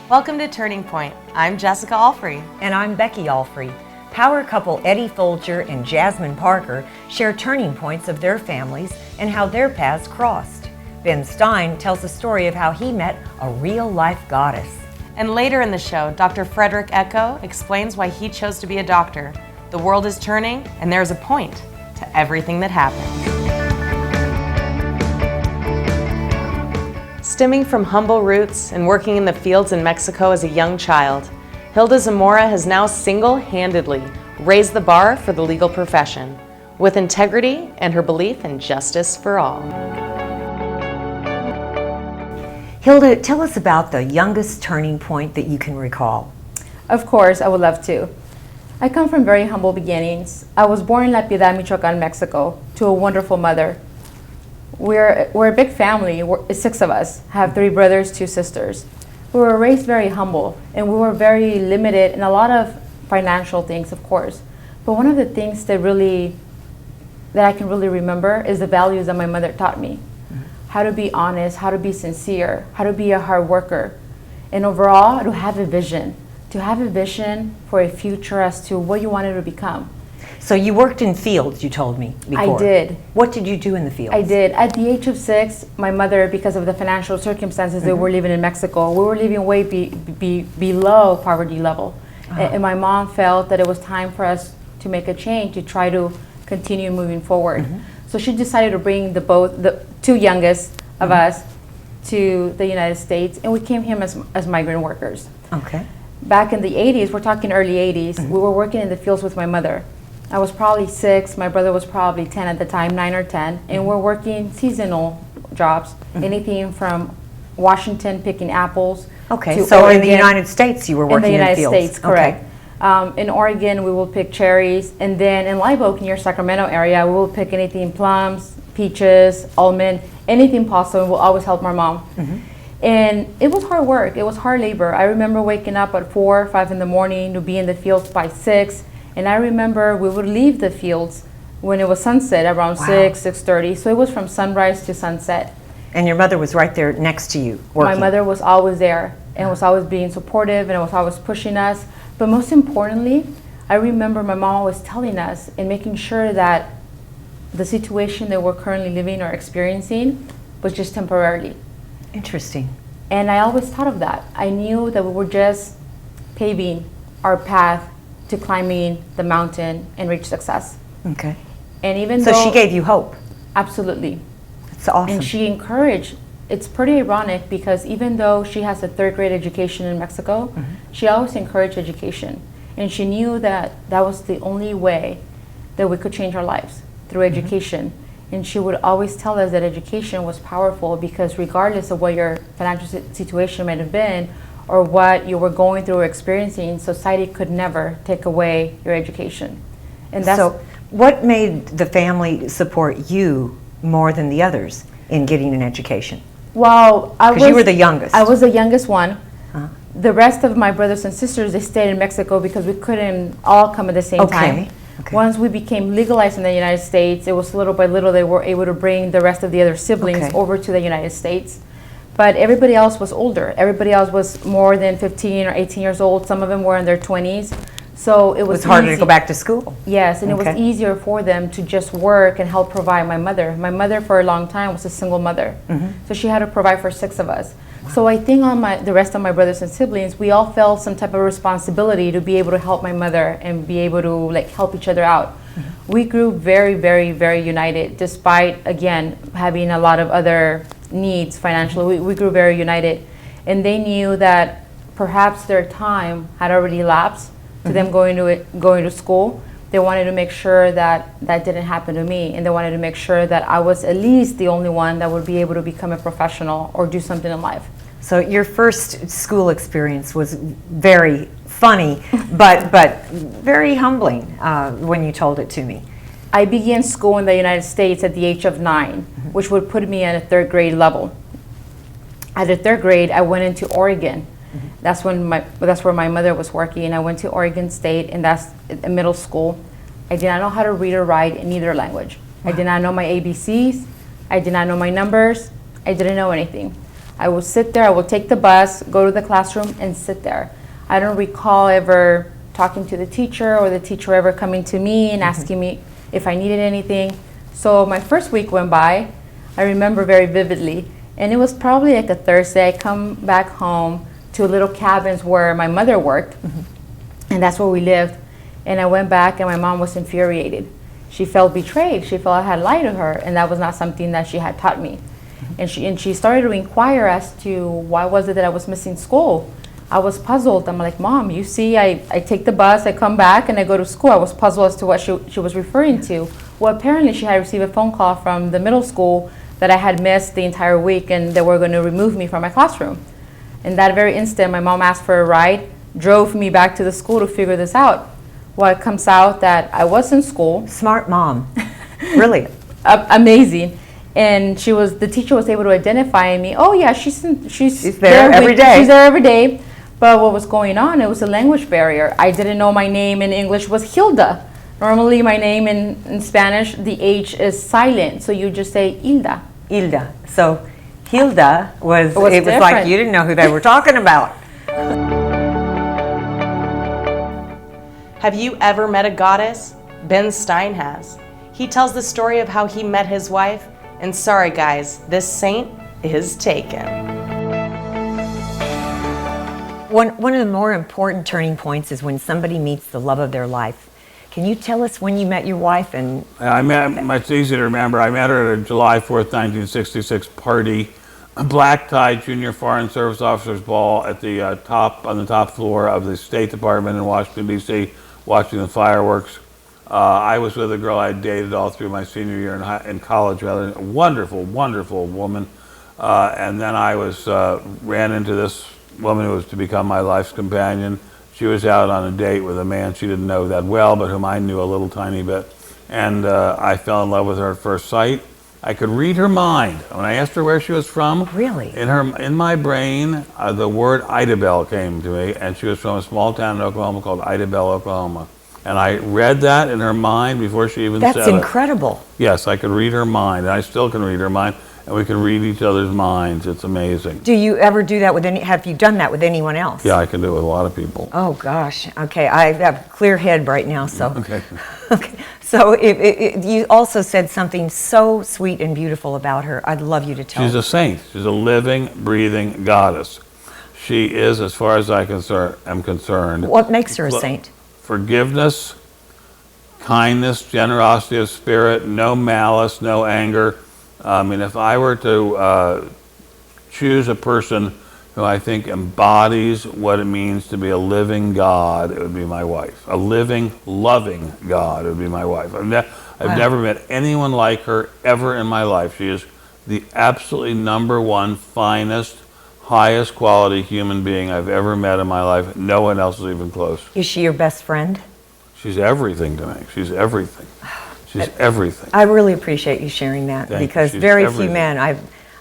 Welcome to Turning Point. I'm Jessica Alfrey. And I'm Becky Alfrey. Power couple Eddie Folger and Jasmine Parker share turning points of their families and how their paths crossed. Ben Stein tells the story of how he met a real-life goddess. And later in the show, Dr. Frederick Echo explains why he chose to be a doctor. The world is turning, and there's a point to everything that happened. Stemming from humble roots and working in the fields in Mexico as a young child, Hilda Zamora has now single-handedly raised the bar for the legal profession, with integrity and her belief in justice for all. Hilda, tell us about the youngest turning point that you can recall. Of course, I would love to. I come from very humble beginnings. I was born in La Piedad, Michoacan, Mexico, to a wonderful mother. We're a big family. It's 6 of us. I have 3 brothers, 2 sisters. We were raised very humble, and we were very limited in a lot of financial things, of course. But one of the things that I can really remember is the values that my mother taught me. How to be honest, how to be sincere, how to be a hard worker, and overall, to have a vision for a future as to what you wanted to become. So you worked in fields, you told me before. I did. What did you do in the fields? I did. At the age of 6, my mother, because of the financial circumstances they were living in Mexico, we were living way below poverty level. And my mom felt that it was time for us to make a change, to try to continue moving forward. So she decided to bring the 2 youngest of us to the United States, and we came here as migrant workers. Okay. Back in the 80s, we're talking early 80s, we were working in the fields with my mother. I was probably 6, my brother was probably 10 at the time, 9 or 10, and we're working seasonal jobs, anything from Washington picking apples. Okay, to so Oregon. in the United States you were working in the United fields. States, correct. Okay. In Oregon, we will pick cherries, and then in Live Oak, near Sacramento area, we will pick anything plums, peaches, almond, anything possible. We'll always help my mom. And it was hard work. It was hard labor. I remember waking up at 4 or 5 in the morning to be in the fields by 6. And I remember we would leave the fields when it was sunset around 6, 6:30. So it was from sunrise to sunset. And your mother was right there next to you working. My mother was always there and was always being supportive and was always pushing us. But most importantly, I remember my mom always telling us and making sure that the situation that we're currently living or experiencing was just temporarily. Interesting. And I always thought of that. I knew that we were just paving our path to climbing the mountain and reach success. Okay. And even So though she gave you hope. Absolutely. That's awesome. And she encouraged. It's pretty ironic because even though she has a 3rd grade education in Mexico, she always encouraged education. And she knew that that was the only way that we could change our lives, through education. And she would always tell us that education was powerful because regardless of what your financial situation might have been or what you were going through or experiencing, society could never take away your education. And that's so what made the family support you more than the others in getting an education? Well, because you were the youngest. I was the youngest one. The rest of my brothers and sisters, they stayed in Mexico because we couldn't all come at the same time. Okay. Once we became legalized in the United States, it was little by little they were able to bring the rest of the other siblings over to the United States. But everybody else was older. Everybody else was more than 15 or 18 years old. Some of them were in their 20s. So it was harder to go back to school. Yes, and it was easier for them to just work and help provide my mother. My mother for a long time was a single mother. So she had to provide for 6 of us. So I think on the rest of my brothers and siblings, we all felt some type of responsibility to be able to help my mother and be able to help each other out. We grew very, very, very united, despite, again, having a lot of other needs financially. We grew very united. And they knew that perhaps their time had already elapsed to them going to school. They wanted to make sure that that didn't happen to me, and they wanted to make sure that I was at least the only one that would be able to become a professional or do something in life. So your first school experience was very funny, but very humbling when you told it to me. I began school in the United States at the age of 9, which would put me at a 3rd grade level. At the 3rd grade, I went into Oregon. That's where my mother was working. I went to Oregon State, and that's a middle school. I did not know how to read or write in either language. I did not know my ABCs. I did not know my numbers. I didn't know anything. I would sit there, I would take the bus, go to the classroom, and sit there. I don't recall ever talking to the teacher or the teacher ever coming to me and asking me if I needed anything. So my first week went by, I remember very vividly, and it was probably like a Thursday. I come back home to little cabins where my mother worked, and that's where we lived. And I went back, and my mom was infuriated. She felt betrayed. She felt I had lied to her, and that was not something that she had taught me. And she started to inquire as to why was it that I was missing school. I was puzzled. I'm like, Mom, you see, I take the bus, I come back, and I go to school. I was puzzled as to what she was referring to. Well, apparently she had received a phone call from the middle school that I had missed the entire week, and they were going to remove me from my classroom. In that very instant, my mom asked for a ride, drove me back to the school to figure this out. Well, it comes out that I was in school. Smart mom. Really? Amazing. And the teacher was able to identify me. Oh yeah, she's there every day. She's there every day. But what was going on, it was a language barrier. I didn't know my name in English was Hilda. Normally my name in Spanish, the H is silent. So you just say Hilda. Hilda. So Hilda was it was different. like you didn't know who they were talking about. Have you ever met a goddess? Ben Stein has. He tells the story of how he met his wife, and sorry guys, this saint is taken. One of the more important turning points is when somebody meets the love of their life. Can you tell us when you met your wife? And it's easy to remember. I met her at a July 4th, 1966 party, a black tie junior foreign service officers ball at the on the top floor of the State Department in Washington, D.C., watching the fireworks. I was with a girl I dated all through my senior year in college, rather, a wonderful, wonderful woman. And then I ran into this woman who was to become my life's companion. She was out on a date with a man she didn't know that well, but whom I knew a little tiny bit. And I fell in love with her at first sight. I could read her mind. When I asked her where she was from, really, in my brain, the word Idabel came to me, and she was from a small town in Oklahoma called Idabel, Oklahoma. And I read that in her mind before she even said it. That's incredible. Yes, I could read her mind, and I still can read her mind, and we can read each other's minds. It's amazing. Do you ever do that with have you done that with anyone else? Yeah, I can do it with a lot of people. Oh gosh. Okay, I have a clear head right now, so. Okay. Okay. So you also said something so sweet and beautiful about her. I'd love you to tell. She's a saint. She's a living, breathing goddess. She is, as far as I am concerned. What makes her a saint? Forgiveness, kindness, generosity of spirit, no malice, no anger. I mean, if I were to choose a person who I think embodies what it means to be a living God, it would be my wife. A living, loving God, it would be my wife. I've never met anyone like her ever in my life. She is the absolutely number one, finest, highest quality human being I've ever met in my life. No one else is even close. Is she your best friend? She's everything to me. She's everything. She's everything. I really appreciate you sharing that, because very few men,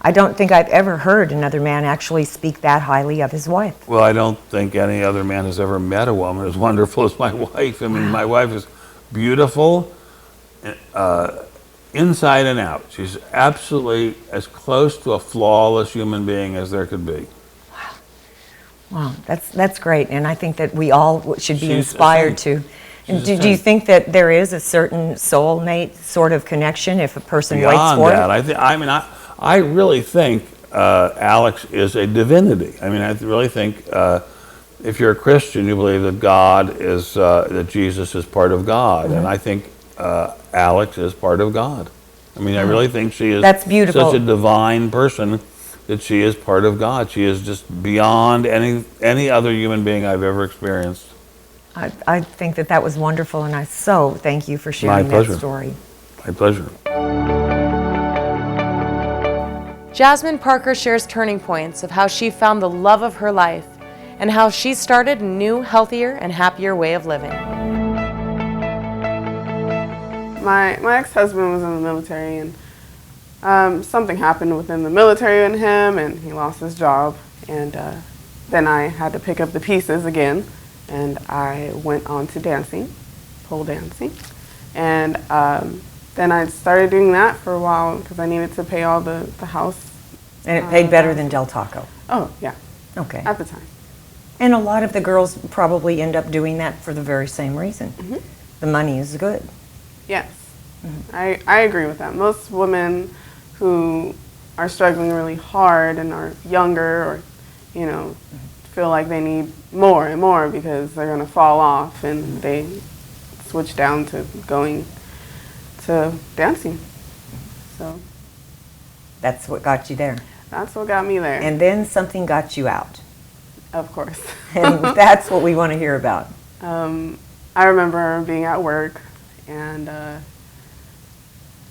I don't think I've ever heard another man actually speak that highly of his wife. Well, I don't think any other man has ever met a woman as wonderful as my wife. I mean, my wife is beautiful inside and out. She's absolutely as close to a flawless human being as there could be. Wow, that's great, and I think that we all should be inspired to. Do you think that there is a certain soulmate sort of connection if a person waits for it? I really think Alex is a divinity. I mean, I really think if you're a Christian, you believe that God is, that Jesus is part of God, and I think Alex is part of God. I mean, I really think she is That's beautiful. Such a divine person that she is part of God. She is just beyond any other human being I've ever experienced. I think that was wonderful, and I so thank you for sharing that story. My pleasure. Jasmine Parker shares turning points of how she found the love of her life and how she started a new, healthier, and happier way of living. My ex-husband was in the military, and something happened within the military and him, and he lost his job. And then I had to pick up the pieces again, and I went on to dancing, pole dancing. And then I started doing that for a while because I needed to pay all the house And it paid better than Del Taco. Oh, yeah, Okay. at the time. And a lot of the girls probably end up doing that for the very same reason. The money is good. Yes, I agree with that. Most women who are struggling really hard and are younger or, you know, feel like they need more and more because they're going to fall off and they switch down to going to dancing. So That's what got you there. that's what got me there, And then something got you out. of course. And that's what we want to hear about. I remember being at work and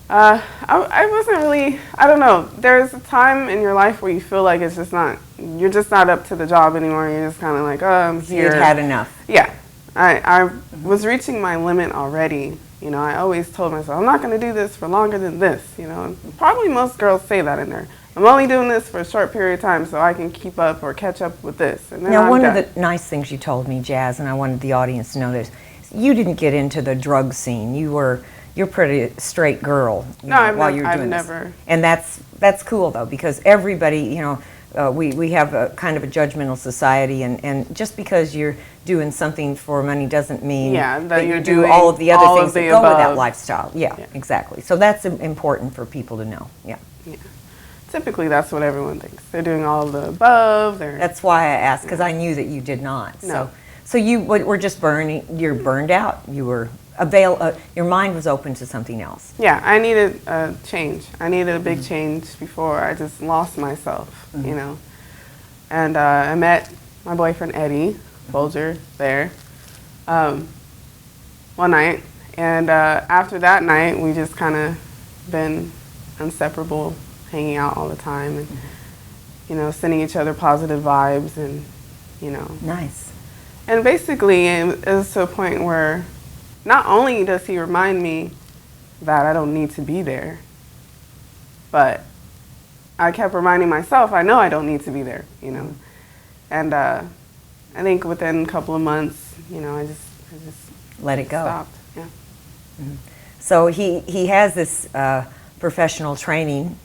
I wasn't really, I don't know, there's a time in your life where you feel like it's just not, you're just not up to the job anymore. You're just kind of like, oh, I'm here. You'd had enough. Yeah, I was reaching my limit already. You know, I always told myself, I'm not going to do this for longer than this. You know, probably most girls say that in there. I'm only doing this for a short period of time so I can keep up or catch up with this. And then Now, I'm one done. of the nice things you told me, Jazz, and I wanted the audience to know this, you didn't get into the drug scene. You're pretty straight girl. You No, know, I've while nev- you're I've doing this. never- And that's cool though, because everybody, you know, we have a kind of a judgmental society, and just because you're doing something for money doesn't mean Yeah, that you you're do doing all of the all other of things that the go with that above. lifestyle. Yeah, Yeah. exactly. So that's important for people to know. Yeah. Yeah. Typically, that's what everyone thinks. They're doing all of the above. That's why I asked, because I knew that you did not. No. So you were just you're burned out. You were your mind was open to something else. Yeah, I needed a change. I needed a big change before I just lost myself, you know. And I met my boyfriend Eddie Folger there one night. And after that night, we just kind of been inseparable, hanging out all the time and, you know, sending each other positive vibes and, you know. Nice. And basically, it was to a point where not only does he remind me that I don't need to be there, but I kept reminding myself, I know I don't need to be there, you know. And I think within a couple of months, you know, I just Let it go. stopped. Yeah. So he has this professional training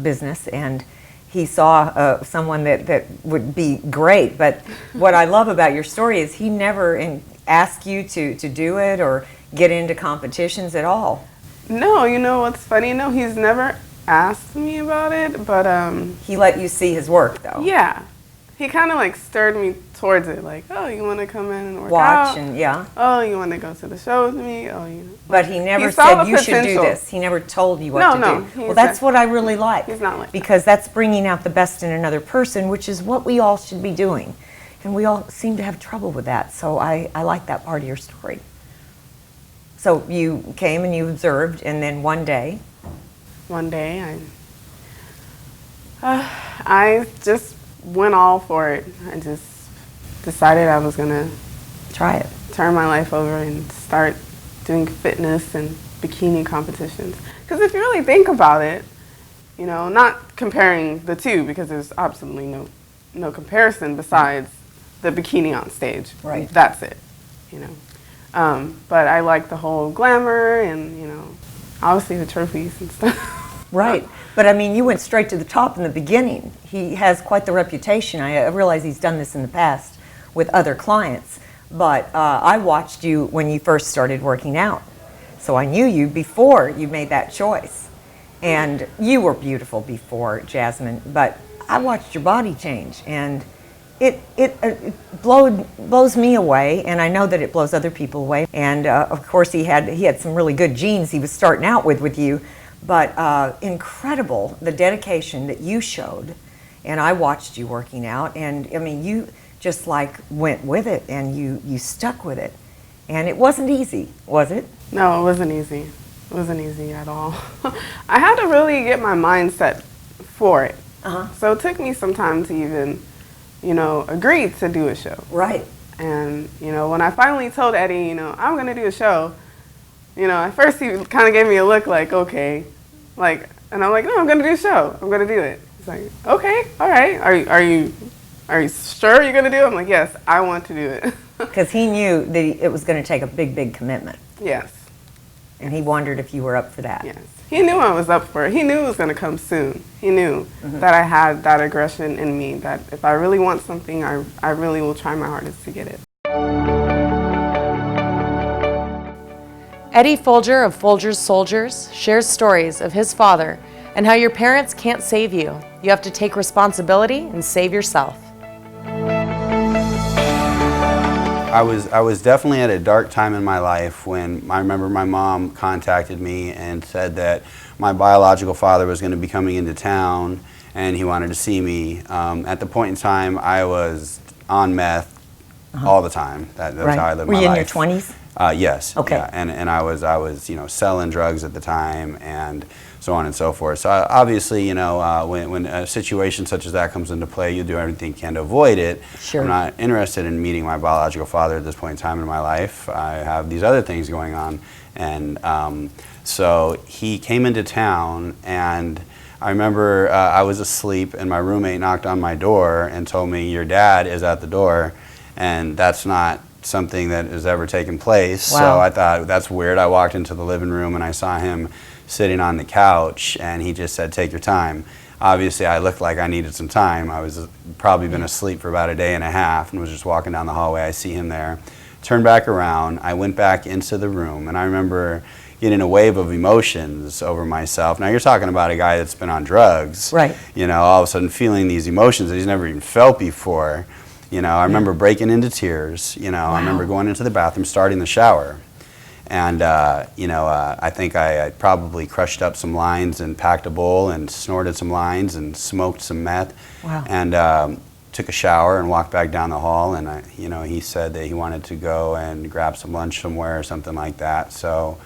business, and he saw someone that would be great. But what I love about your story is he never asked you to do it or get into competitions at all. No, you know what's funny? No, he's never asked me about it, but He let you see his work, though. yeah. He kind of like stirred me towards it, like, oh, you want to come in and work Watch out? and yeah. Oh, you want to go to the show with me? Oh, you know. But he never He saw said the you should do potential. this. He never told you what No, to no, do. he Well, that's said- what I really like. He's not like that. Because that's bringing out the best in another person, which is what we all should be doing. And we all seem to have trouble with that. So I like that part of your story. So you came and you observed, and then one day, One day, I just went all for it. I just decided I was gonna try it. turn my life over and start doing fitness and bikini competitions. Because if you really think about it, you know, not comparing the two because there's absolutely no comparison besides the bikini on stage. Right. That's it, you know. But I like the whole glamour and, you know, obviously the trophies and stuff. Right. But I mean, you went straight to the top in the beginning. He has quite the reputation. I realize he's done this in the past with other clients. But I watched you when you first started working out. So I knew you before you made that choice. And you were beautiful before, Jasmine. But I watched your body change. And it blows me away. And I know that it blows other people away. And of course, he had some really good genes he was starting out with you. But incredible, the dedication that you showed. And I watched you working out. And I mean, you just like went with it and you stuck with it. And it wasn't easy, was it? No, it wasn't easy. It wasn't easy at all. I had to really get my mindset for it. So it took me some time to even, you know, agree to do a show. Right. And, you know, when I finally told Eddie, you know, I'm going to do a show, you know, at first he kind of gave me a look like, okay. Like, and I'm like, no, I'm going to do a show. I'm going to do it. He's like, okay, all right. Are you sure you're going to do it? I'm like, yes, I want to do it. Because he knew that it was going to take a big, big commitment. Yes. And he wondered if you were up for that. Yes. he knew I was up for it. He knew it was going to come soon. He knew that I had that aggression in me, that if I really want something, I really will try my hardest to get it. Eddie Folger of Folger's Soldiers shares stories of his father and how your parents can't save you. You have to take responsibility and save yourself. I was definitely at a dark time in my life when I remember my mom contacted me and said that my biological father was going to be coming into town and he wanted to see me. At the point in time, I was on meth all the time. That's how I lived Were my you in life. your 20s? Yes. Okay. Yeah. And I was selling drugs at the time and so on and so forth. So obviously, when a situation such as that comes into play, you do everything you can to avoid it. Sure. I'm not interested in meeting my biological father at this point in time in my life. I have these other things going on. And so he came into town, and I remember I was asleep and my roommate knocked on my door and told me, "Your dad is at the door," and that's not something that has ever taken place. Wow. So I thought, that's weird. I walked into the living room and I saw him sitting on the couch, and he just said, "Take your time." Obviously, I looked like I needed some time. I was probably been asleep for about a day and a half and was just walking down the hallway. I see him there. Turned back around. I went back into the room, and I remember getting a wave of emotions over myself. Now, you're talking about a guy that's been on drugs. Right. All of a sudden feeling these emotions that he's never even felt before. I remember breaking into tears. I remember going into the bathroom, starting the shower. And, I think I probably crushed up some lines and packed a bowl and snorted some lines and smoked some meth. Wow. And took a shower and walked back down the hall. And, he said that he wanted to go and grab some lunch somewhere or something like that. So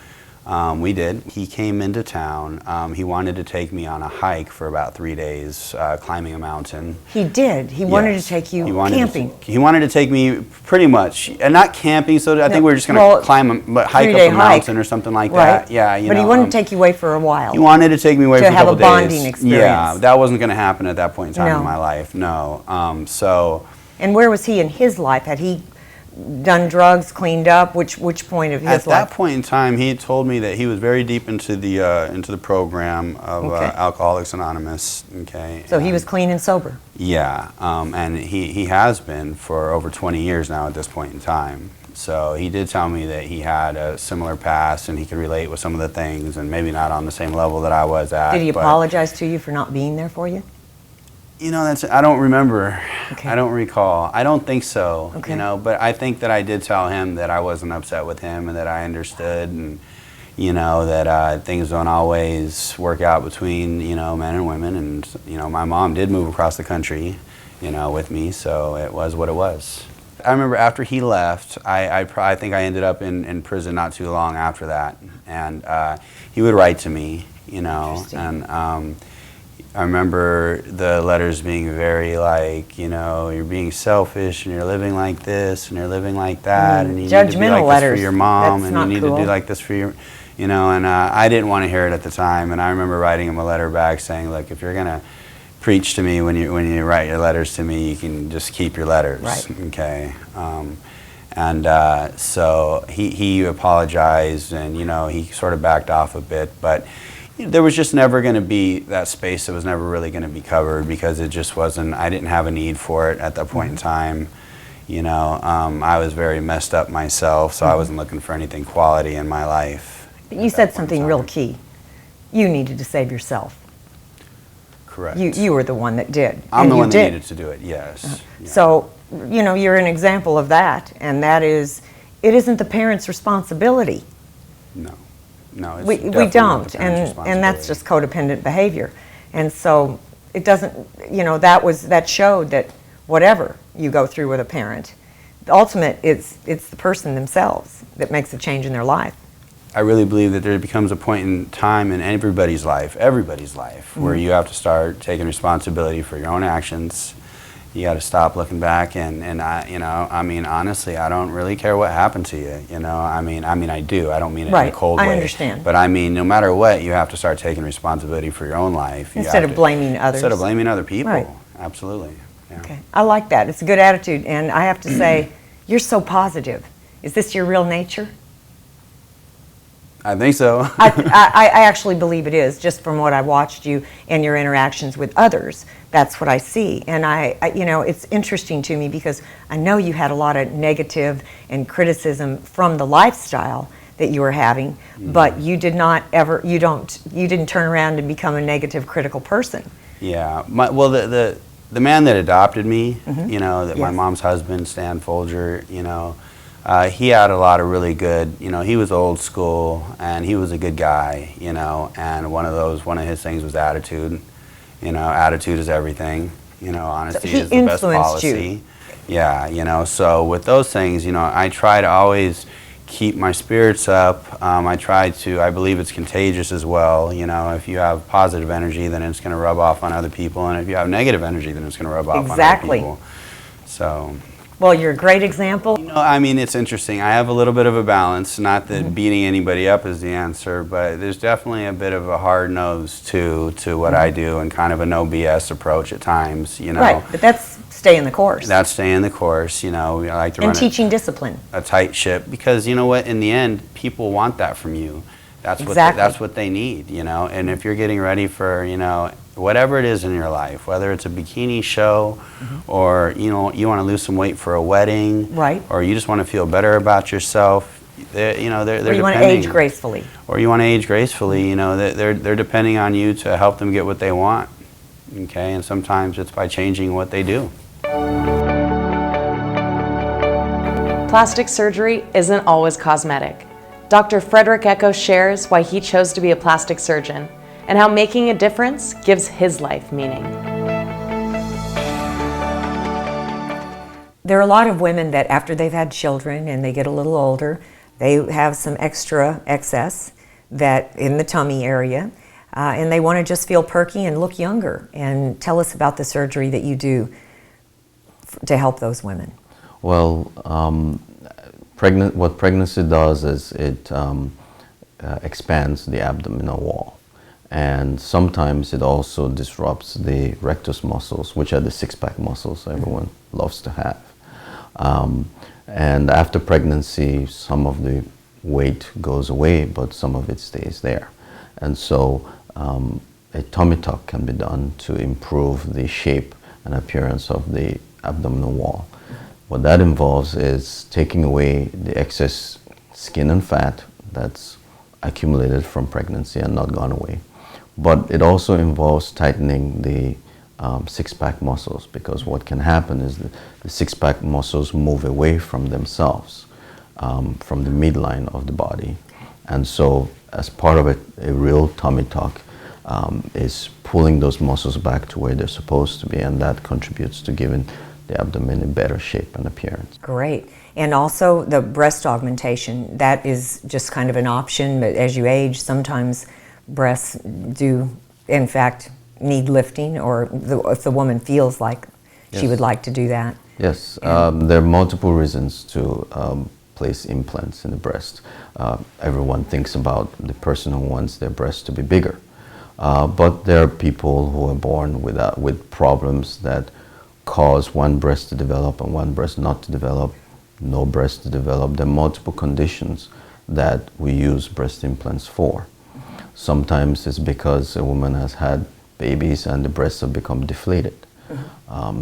we did. He came into town. He wanted to take me on a hike for about 3 days, climbing a mountain. He did. He wanted Yes. to take you He wanted camping. He wanted to take me pretty much, and not camping. So I think we were just going to Well, climb, hike up 3-day a mountain or something like Right. that. Yeah, But he wanted to take you away for a while. He wanted to take me away To for a have couple a bonding days. experience. Yeah, that wasn't going to happen at that point in time No. in my life. No. So And where was he in his life? Had he done drugs, cleaned up? Which point of his at life? that point in time, he had told me that he was very deep into the program of Okay. Alcoholics Anonymous. Okay. So he was clean and sober. Yeah, and he has been for over 20 years now at this point in time. So he did tell me that he had a similar past and he could relate with some of the things, and maybe not on the same level that I was at. Did he but, apologize to you for not being there for you? I don't remember. Okay. I don't recall. I don't think so. Okay. But I think that I did tell him that I wasn't upset with him and that I understood, and that things don't always work out between men and women, and my mom did move across the country, with me, so it was what it was. I remember after he left, I think I ended up in prison not too long after that, and he would write to me, Interesting. and I remember the letters being very like, you're being selfish and you're living like this and you're living like that, and you need to be Judgmental like letters. this for your mom, That's and not you need to cool. do like this for your, and I didn't want to hear it at the time, and I remember writing him a letter back saying, look, if you're gonna preach to me when you write your letters to me, you can just keep your letters, Right. okay? So he apologized, and he sort of backed off a bit, but there was just never going to be that space that was never really going to be covered, because it just wasn't, I didn't have a need for it at that point in time. I was very messed up myself, so I wasn't looking for anything quality in my life. But you said something real key. You needed to save yourself. Correct. You were the one that did. I'm and the you one that did. needed to do it, yes. Yeah. So, you're an example of that, and that is, it isn't the parent's responsibility. No, it's We definitely not don't, the parent's and that's responsibility. just codependent behavior. And so it doesn't, that showed that whatever you go through with a parent, the ultimate it's the person themselves that makes a change in their life. I really believe that there becomes a point in time in everybody's life, where you have to start taking responsibility for your own actions. You got to stop looking back, and honestly, I don't really care what happened to you. I do. I don't mean it in Right. a cold I way. understand. But no matter what, you have to start taking responsibility for your own life. You Instead have of blaming others. Instead of blaming other people. Right. Absolutely. Yeah. Okay, I like that. It's a good attitude, and I have to say, you're so positive. Is this your real nature? I think so. I actually believe it is, just from what I watched you and your interactions with others. That's what I see. And you know, it's interesting to me because I know you had a lot of negative and criticism from the lifestyle that you were having, but you did not ever, you didn't turn around and become a negative, critical person. Yeah. Well, the man that adopted me, you know, my Yes. mom's husband, Stan Folger, you know, he had a lot of really good, you know, he was old school and he was a good guy, you know, and one of his things was attitude. You know, attitude is everything. You know, honesty he is the best influenced you. policy. Yeah, you know, so with those things, you know, I try to always keep my spirits up. I believe it's contagious as well. You know, if you have positive energy, then it's going to rub off on other people. And if you have negative energy, then it's going to rub off Exactly. on other people. So, Well, you're a great example. you know, I mean, it's interesting. I have a little bit of a balance. Not that beating anybody up is the answer, but there's definitely a bit of a hard nose to what I do and kind of a no BS approach at times, you know. Right, but that's staying the course. That's staying the course, you know. I like to and run teaching discipline. a tight ship because you know what? In the end, people want that from you. Exactly. That's what they need, you know. And if you're getting ready for, you know, whatever it is in your life, whether it's a bikini show, or you know you want to lose some weight for a wedding, Right. or you just want to feel better about yourself, they're Or you want to age gracefully. or you want to age gracefully, you know, they're depending on you to help them get what they want. Okay, and sometimes it's by changing what they do. Plastic surgery isn't always cosmetic. Dr. Frederick Echo shares why he chose to be a plastic surgeon and how making a difference gives his life meaning. There are a lot of women that after they've had children and they get a little older, they have some extra excess that in the tummy area, and they want to just feel perky and look younger. And tell us about the surgery that you do to help those women. Well, what pregnancy does is it expands the abdominal wall. And sometimes it also disrupts the rectus muscles, which are the six-pack muscles everyone loves to have. And after pregnancy, some of the weight goes away, but some of it stays there. And so a tummy tuck can be done to improve the shape and appearance of the abdominal wall. What that involves is taking away the excess skin and fat that's accumulated from pregnancy and not gone away. But it also involves tightening the six-pack muscles, because what can happen is that the six-pack muscles move away from themselves, from the midline of the body. And so as part of it, a real tummy tuck is pulling those muscles back to where they're supposed to be, and that contributes to giving the abdomen in better shape and appearance. Great. And also the breast augmentation, that is just kind of an option, but as you age, sometimes breasts do, in fact, need lifting, or if the woman feels like she Yes. would like to do that. Yes, there are multiple reasons to place implants in the breast. Everyone thinks about the person who wants their breast to be bigger. But there are people who are born with problems that cause one breast to develop and one breast not to develop, no breast to develop. There are multiple conditions that we use breast implants for. Sometimes it's because a woman has had babies and the breasts have become deflated.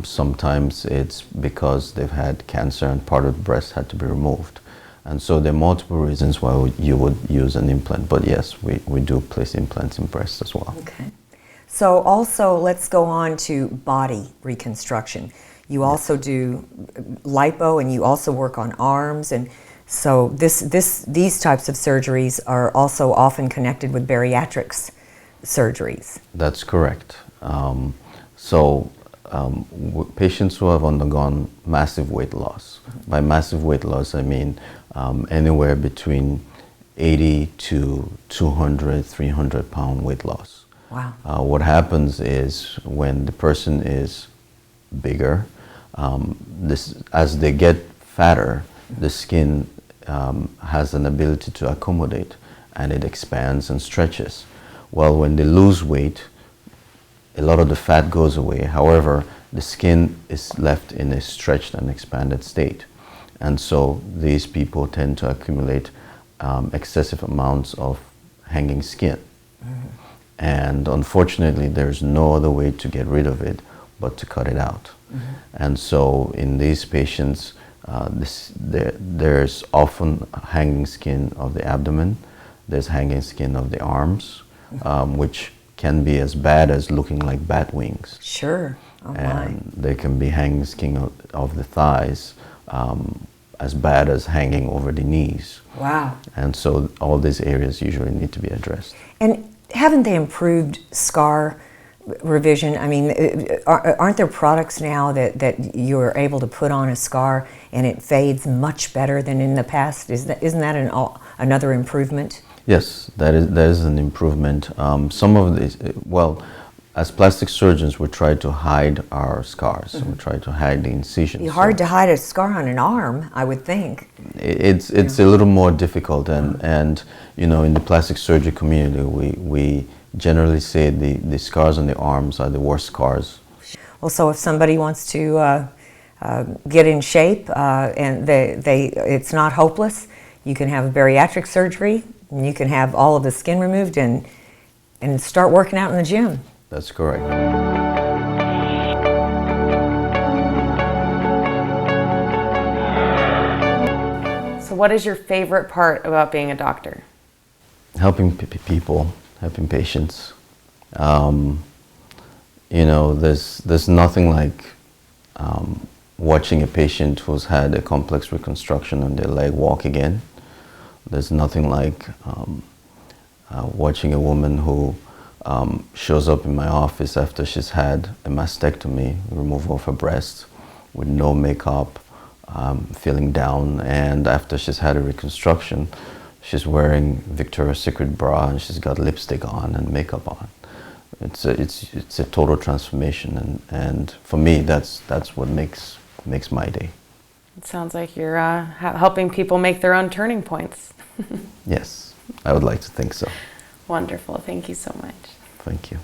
Sometimes it's because they've had cancer and part of the breast had to be removed. And so there are multiple reasons why you would use an implant. But yes, we do place implants in breasts as well. Okay. So also, let's go on to body reconstruction. You also do lipo, and you also work on arms, and so these types of surgeries are also often connected with bariatrics surgeries. That's correct. Patients who have undergone massive weight loss, by massive weight loss I mean anywhere between 80 to 200, 300 pound weight loss. Wow. What happens is when the person is bigger, as they get fatter, the skin has an ability to accommodate, and it expands and stretches. Well, when they lose weight, a lot of the fat goes away. However, the skin is left in a stretched and expanded state. And so these people tend to accumulate excessive amounts of hanging skin. And unfortunately, there's no other way to get rid of it but to cut it out. And so in these patients, there's often hanging skin of the abdomen, there's hanging skin of the arms, which can be as bad as looking like bat wings. Sure. Oh, my. And there can be hanging skin of the thighs, as bad as hanging over the knees. Wow. And so all these areas usually need to be addressed. And haven't they improved scar revision? I mean, aren't there products now that you're able to put on a scar and it fades much better than in the past? Isn't that another improvement? Yes, that is an improvement. Some of these, well, as plastic surgeons, we try to hide our scars. We try to hide the incisions. It's hard to hide a scar on an arm, I would think. It's a little more difficult, and you know, in the plastic surgery community, we generally say the scars on the arms are the worst scars. Well, so if somebody wants to get in shape and it's not hopeless, you can have bariatric surgery, and you can have all of the skin removed and start working out in the gym. That's correct. So what is your favorite part about being a doctor? Helping people, helping patients. You know, there's nothing like watching a patient who's had a complex reconstruction on their leg walk again. There's nothing like watching a woman who shows up in my office after she's had a mastectomy, removal of her breast, with no makeup, feeling down, and after she's had a reconstruction, she's wearing Victoria's Secret bra and she's got lipstick on and makeup on. It's a total transformation, and for me, that's what makes my day. It sounds like you're helping people make their own turning points. Yes, I would like to think so. Wonderful. Thank you so much. Thank you.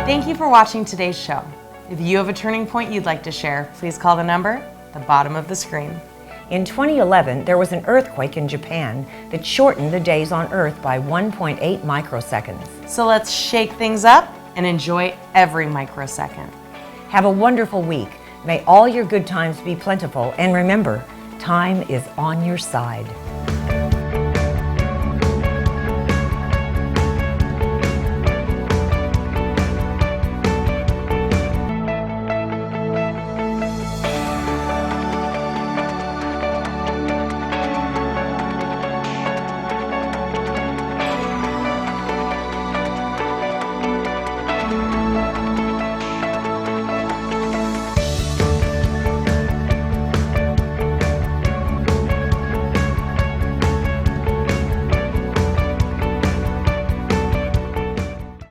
Thank you for watching today's show. If you have a turning point you'd like to share, please call the number at the bottom of the screen. In 2011, there was an earthquake in Japan that shortened the days on Earth by 1.8 microseconds. So let's shake things up and enjoy every microsecond. Have a wonderful week. May all your good times be plentiful, and remember, time is on your side.